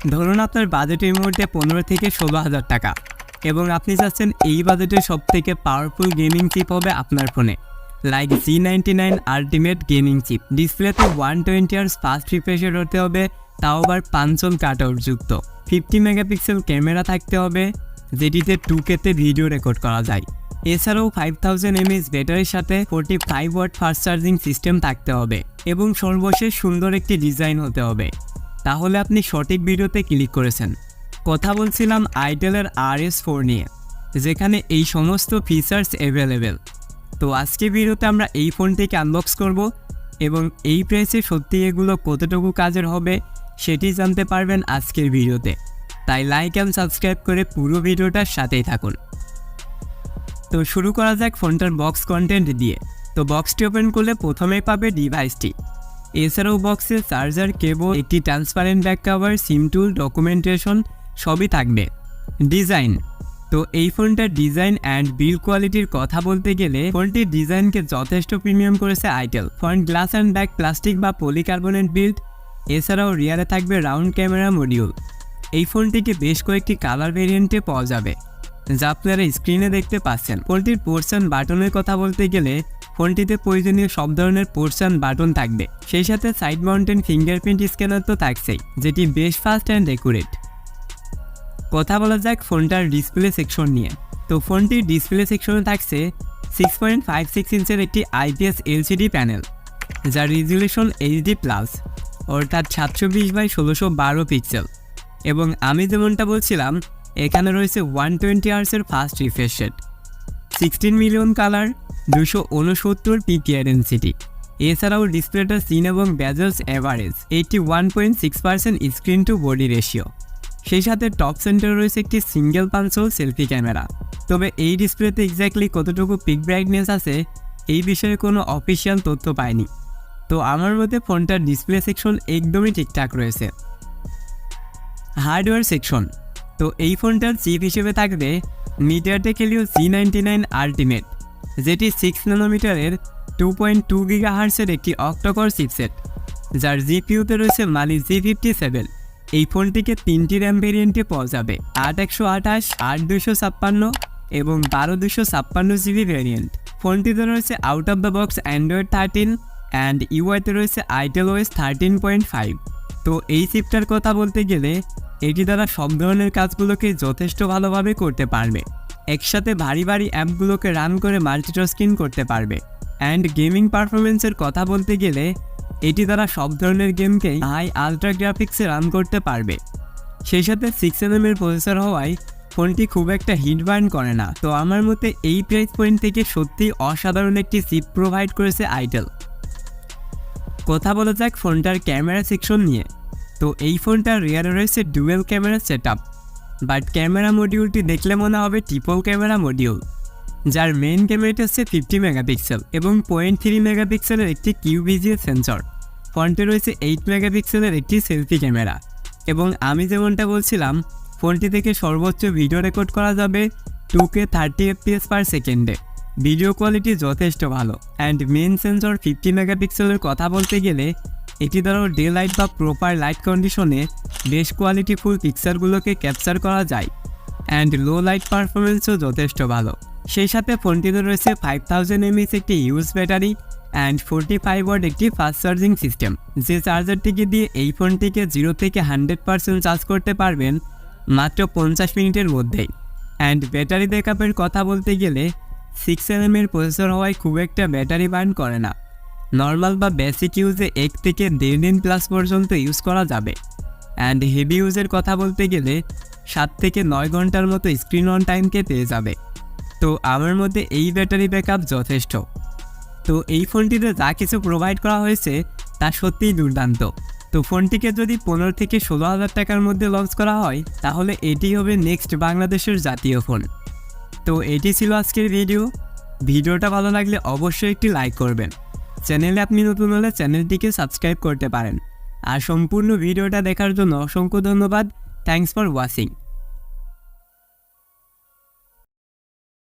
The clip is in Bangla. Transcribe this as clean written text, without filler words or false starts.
ধরুন আপনার বাজেট এই মুহূর্তে 15 থেকে 16,000 টাকা এবং আপনি চাচ্ছেন এই বাজেটের সবথেকে পাওয়ারফুল গেমিং চিপ হবে আপনার ফোনে, like G99 ultimate gaming chip. ডিসপ্লেতে 120 Hz ফাস্ট রিফ্রেশ রেট হতে হবে, তাও আবার 5 কাটআউট যুক্ত। 50 মেগাপিক্সেল ক্যামেরা থাকতে হবে, যেটিতে 2K-তে ভিডিও রেকর্ড করা যায়। এছাড়াও 5000 mAh ব্যাটারির সাথে 45 ওয়াট ফাস্ট চার্জিং সিস্টেম থাকতে হবে এবং সর্বশেষ সুন্দর একটি ডিজাইন হতে হবে। তাহলে আপনি সঠিক ভিডিওতে ক্লিক করেছেন। কথা বলছিলাম আইটেলের RS4 নিয়ে, যেখানে এই সমস্ত ফিচার্স অ্যাভেলেবেল। তো আজকে ভিডিওতে আমরা এই ফোনটিকে আনবক্স করব এবং এই প্রাইসে সত্যি এগুলো কতটুকু কাজের হবে সেটি জানতে পারবেন আজকের ভিডিওতে। তাই লাইক অ্যান্ড সাবস্ক্রাইব করে পুরো ভিডিওটার সাথেই থাকুন। তো শুরু করা যাক ফোনটার বক্স কন্টেন্ট দিয়ে। তো বক্সটি ওপেন করলে প্রথমেই পাবে ডিভাইসটি। এছাড়াও বক্সে চার্জার, কেবল, একটি ট্রান্সপারেন্ট ব্যাক কভার, সিম টুল, ডকুমেন্টেশন সবই থাকবে। ডিজাইন, তো এই ফোনটার ডিজাইন অ্যান্ড বিল্ড কোয়ালিটির কথা বলতে গেলে ফোনটির ডিজাইনকে যথেষ্ট প্রিমিয়াম করেছে itel. Front glass and back plastic বা পলিকার্বনেট বিল্ড। এছাড়াও রিয়ারে থাকবে রাউন্ড ক্যামেরা মডিউল। এই ফোনটিকে বেশ কয়েকটি কালার ভেরিয়েন্টে পাওয়া যাবে, যা আপনারা স্ক্রিনে দেখতে পাচ্ছেন। ফোনটির পোর্শন বাটনের কথা বলতে গেলে ফোনটিতে প্রয়োজনীয় সব ধরনের পোর্শন বাটন থাকবে। সেই সাথে সাইড মাউন্টেন ফিঙ্গারপ্রিন্ট স্ক্যানার তো থাকছেই, যেটি বেশ ফাস্ট অ্যান্ড অ্যাকুরেট। কথা বলা যাক ফোনটার ডিসপ্লে সেকশন নিয়ে। তো ফোনটির ডিসপ্লে সেকশনে থাকছে 6.56 ইঞ্চের একটি IPS LCD প্যানেল, যার রেজুলেশন HD+, অর্থাৎ 720x1612 পিক্সেল। এবং আমি যেমনটা বলছিলাম, এখানে রয়েছে 120 Hz fast refresh rate, 16 million colour, 269 PPI density. এছাড়াও ডিসপ্লেটা সিন এবং bezels average 81.6% screen to body ratio. সেই সাথে টপ সেন্টারে রয়েছে একটি single punch hole selfie camera. তবে এই ডিসপ্লেতে এক্স্যাক্টলি কতটুকু পিক ব্রাইটনেস আছে এই বিষয়ে কোনো অফিসিয়াল তথ্য পাইনি। তো আমার মতে ফোনটার ডিসপ্লে সেকশন একদমই ঠিকঠাক রয়েছে। হার্ডওয়্যার সেকশন, তো এই ফোনটার চিপ হিসেবে থাকবে মিডিয়াটেক Helio G99 আলটিমেট, যেটি 6 ন্যানোমিটারের 2.2 GHz একটি অক্টোকোর চিপসেট, যার জিপিইউতে রয়েছে মালি G57। এই ফোনটিকে 3টি র্যাম ভেরিয়েন্টে পাওয়া যাবে, 8/128, 8/256 এবং 12/256 GB ভেরিয়েন্ট। ফোনটিতে রয়েছে out of the box Android 13 and ইউআইতে রয়েছে itel OS 13.5। তো এই চিপটার কথা বলতে গেলে এটি দ্বারা সব ধরনের কাজগুলোকে যথেষ্ট ভালোভাবে করতে পারবে। একসাথে ভারী ভারী অ্যাপগুলোকে রান করে মাল্টিটাস্কিং করতে পারবে। অ্যান্ড গেমিং পারফরমেন্সের কথা বলতে গেলে এটি দ্বারা সব ধরনের গেমকেই হাই আলট্রা গ্রাফিক্সে রান করতে পারবে। সেই সাথে 6nm এর প্রসেসর হওয়ায় ফোনটি খুব একটা হিট বার্ন করে না। তো আমার মতে এই প্রাইস পয়েন্ট থেকে সত্যি অসাধারণ একটি চিপ প্রোভাইড করেছে আইটেল। কথা বলা যাক ফোনটার ক্যামেরা সেকশন নিয়ে। তো এই ফোনটার রিয়ারে রয়েছে dual camera setup, but camera মডিউলটি দেখলে মনে হবে ট্রিপল ক্যামেরা মডিউল, যার মেইন ক্যামেরাটি হচ্ছে 50 মেগাপিক্সেল এবং 0.3 মেগাপিক্সেলের একটি QVGA সেন্সর। ফ্রন্টে রয়েছে 8 মেগাপিক্সেলের একটি সেলফি ক্যামেরা। এবং আমি যেমনটা বলছিলাম, ফোনটি থেকে সর্বোচ্চ ভিডিও রেকর্ড করা যাবে 2K 30 FPS পার সেকেন্ডে। ভিডিও কোয়ালিটি যথেষ্ট ভালো। অ্যান্ড মেইন সেন্সর 50 মেগাপিক্সেলের কথা বলতে গেলে এটি দ্বারাও ডে লাইট বা প্রপার লাইট কন্ডিশনে বেশ কোয়ালিটিফুল পিকচারগুলোকে ক্যাপচার করা যায়। অ্যান্ড লো লাইট পারফরমেন্সও যথেষ্ট ভালো। সেই সাথে ফোনটিতে রয়েছে 5000 mAh একটি ইউজ ব্যাটারি অ্যান্ড 45 ওয়াট একটি ফাস্ট চার্জিং সিস্টেম, যে চার্জারটিকে দিয়ে এই ফোনটিকে 0 থেকে 100% চার্জ করতে পারবেন মাত্র 50 মিনিটের মধ্যেই। অ্যান্ড ব্যাটারি ব্যাকআপের কথা বলতে গেলে 6nm এর প্রসেসর হওয়ায় খুব একটা ব্যাটারি বার্ন করে না। নর্মাল বা বেসিক ইউজে 1 থেকে 1.5 দিন প্লাস পর্যন্ত ইউজ করা যাবে। অ্যান্ড হেভি ইউজের কথা বলতে গেলে 7 থেকে 9 ঘন্টার মতো স্ক্রিন অন টাইমকে পেয়ে যাবে। তো আমার মধ্যে এই ব্যাটারি ব্যাকআপ যথেষ্ট। তো এই ফোনটিতে যা কিছু প্রোভাইড করা হয়েছে তা সত্যিই দুর্দান্ত। তো ফোনটিকে যদি 15 থেকে 16,000 টাকার মধ্যে লঞ্চ করা হয় তাহলে এটি হবে নেক্সট বাংলাদেশের জাতীয় ফোন। তো এটি ছিল আজকের ভিডিওটা ভালো লাগলে অবশ্যই একটি লাইক করবেন। চ্যানেলে আপনি নতুন হলে চ্যানেলটিকে সাবস্ক্রাইব করতে পারেন। আর সম্পূর্ণ ভিডিওটা দেখার জন্য অসংখ্য ধন্যবাদ। Thanks for watching.